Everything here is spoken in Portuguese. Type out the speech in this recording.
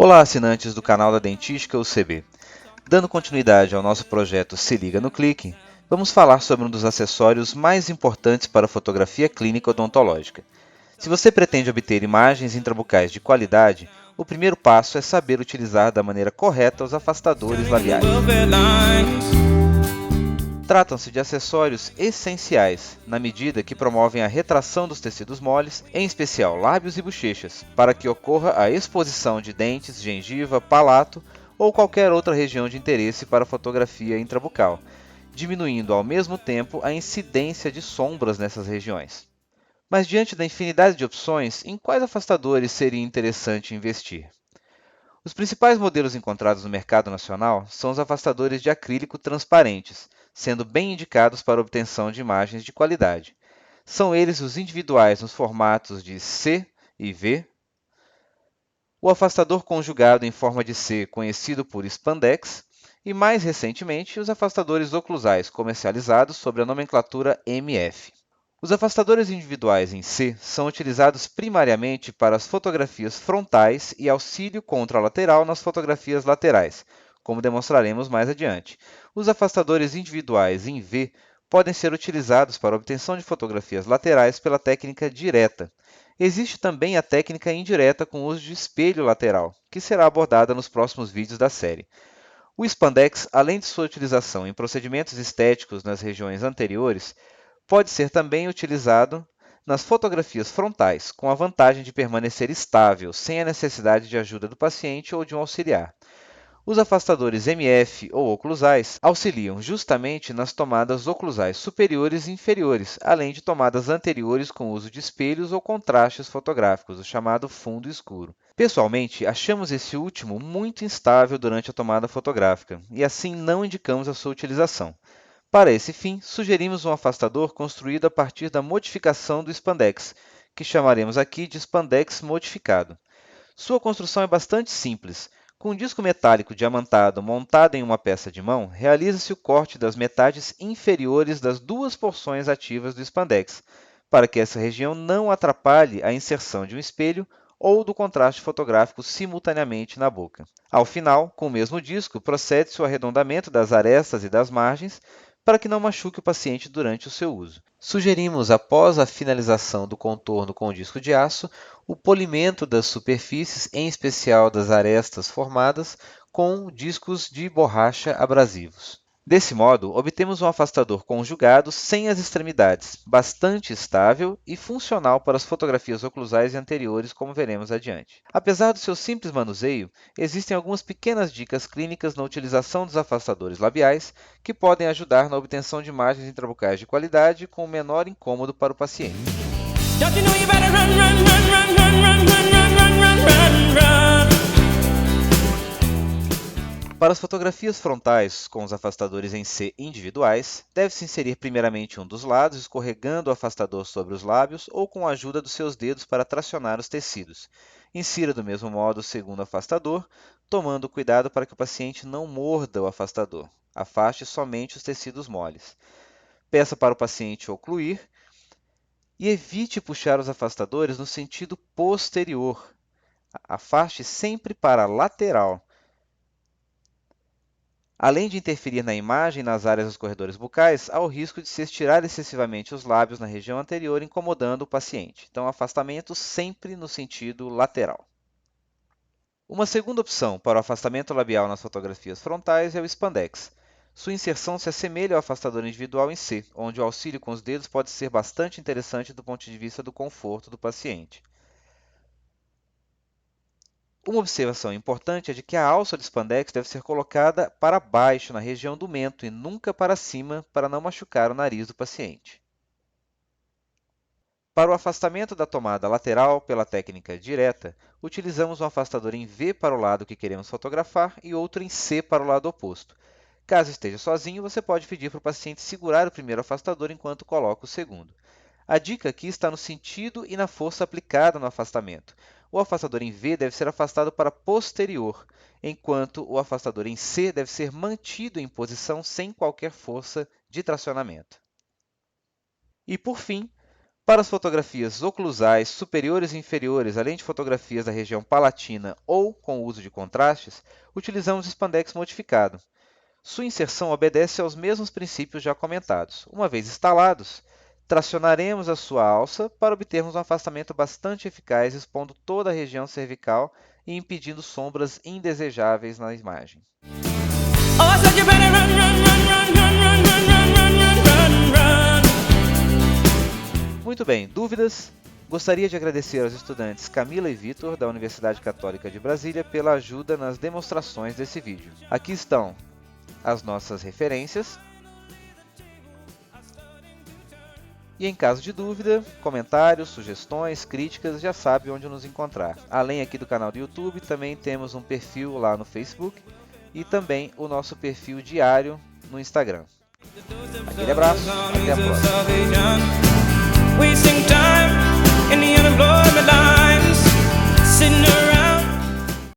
Olá, assinantes do canal da Dentística UCB. Dando continuidade ao nosso projeto Se Liga no Clique, vamos falar sobre um dos acessórios mais importantes para a fotografia clínica odontológica. Se você pretende obter imagens intrabucais de qualidade, o primeiro passo é saber utilizar da maneira correta os afastadores labiais. Tratam-se de acessórios essenciais, na medida que promovem a retração dos tecidos moles, em especial lábios e bochechas, para que ocorra a exposição de dentes, gengiva, palato ou qualquer outra região de interesse para a fotografia intrabucal, diminuindo ao mesmo tempo a incidência de sombras nessas regiões. Mas diante da infinidade de opções, em quais afastadores seria interessante investir? Os principais modelos encontrados no mercado nacional são os afastadores de acrílico transparentes, sendo bem indicados para obtenção de imagens de qualidade. São eles os individuais nos formatos de C e V, o afastador conjugado em forma de C, conhecido por spandex, e mais recentemente os afastadores oclusais comercializados sob a nomenclatura MF. Os afastadores individuais em C são utilizados primariamente para as fotografias frontais e auxílio contralateral nas fotografias laterais, como demonstraremos mais adiante. Os afastadores individuais em V podem ser utilizados para obtenção de fotografias laterais pela técnica direta. Existe também a técnica indireta com uso de espelho lateral, que será abordada nos próximos vídeos da série. O spandex, além de sua utilização em procedimentos estéticos nas regiões anteriores, pode ser também utilizado nas fotografias frontais, com a vantagem de permanecer estável, sem a necessidade de ajuda do paciente ou de um auxiliar. Os afastadores MF ou oclusais auxiliam justamente nas tomadas oclusais superiores e inferiores, além de tomadas anteriores com uso de espelhos ou contrastes fotográficos, o chamado fundo escuro. Pessoalmente, achamos esse último muito instável durante a tomada fotográfica, e assim não indicamos a sua utilização. Para esse fim, sugerimos um afastador construído a partir da modificação do spandex, que chamaremos aqui de spandex modificado. Sua construção é bastante simples. Com um disco metálico diamantado montado em uma peça de mão, realiza-se o corte das metades inferiores das duas porções ativas do spandex, para que essa região não atrapalhe a inserção de um espelho ou do contraste fotográfico simultaneamente na boca. Ao final, com o mesmo disco, procede-se o arredondamento das arestas e das margens, para que não machuque o paciente durante o seu uso. Sugerimos, após a finalização do contorno com o disco de aço, o polimento das superfícies, em especial das arestas formadas, com discos de borracha abrasivos. Desse modo, obtemos um afastador conjugado sem as extremidades, bastante estável e funcional para as fotografias oclusais e anteriores, como veremos adiante. Apesar do seu simples manuseio, existem algumas pequenas dicas clínicas na utilização dos afastadores labiais que podem ajudar na obtenção de imagens intrabucais de qualidade com o menor incômodo para o paciente. Para as fotografias frontais com os afastadores em C individuais, deve-se inserir primeiramente um dos lados, escorregando o afastador sobre os lábios ou com a ajuda dos seus dedos para tracionar os tecidos. Insira do mesmo modo o segundo afastador, tomando cuidado para que o paciente não morda o afastador. Afaste somente os tecidos moles. Peça para o paciente ocluir e evite puxar os afastadores no sentido posterior. Afaste sempre para a lateral. Além de interferir na imagem e nas áreas dos corredores bucais, há o risco de se estirar excessivamente os lábios na região anterior, incomodando o paciente. Então, afastamento sempre no sentido lateral. Uma segunda opção para o afastamento labial nas fotografias frontais é o spandex. Sua inserção se assemelha ao afastador individual em C, onde o auxílio com os dedos pode ser bastante interessante do ponto de vista do conforto do paciente. Uma observação importante é de que a alça de spandex deve ser colocada para baixo, na região do mento, e nunca para cima, para não machucar o nariz do paciente. Para o afastamento da tomada lateral pela técnica direta, utilizamos um afastador em V para o lado que queremos fotografar e outro em C para o lado oposto. Caso esteja sozinho, você pode pedir para o paciente segurar o primeiro afastador enquanto coloca o segundo. A dica aqui está no sentido e na força aplicada no afastamento. O afastador em V deve ser afastado para posterior, enquanto o afastador em C deve ser mantido em posição sem qualquer força de tracionamento. E, por fim, Para as fotografias oclusais superiores e inferiores, além de fotografias da região palatina ou com o uso de contrastes, utilizamos spandex modificado. Sua inserção obedece aos mesmos princípios já comentados. Uma vez instalados, tracionaremos a sua alça para obtermos um afastamento bastante eficaz, expondo toda a região cervical e impedindo sombras indesejáveis na imagem. Muito bem, dúvidas? Gostaria de agradecer aos estudantes Camila e Vitor, da Universidade Católica de Brasília, pela ajuda nas demonstrações desse vídeo. Aqui estão as nossas referências. E em caso de dúvida, comentários, sugestões, críticas, já sabe onde nos encontrar. Além aqui do canal do YouTube, também temos um perfil lá no Facebook e também o nosso perfil diário no Instagram. Aquele abraço, até a próxima.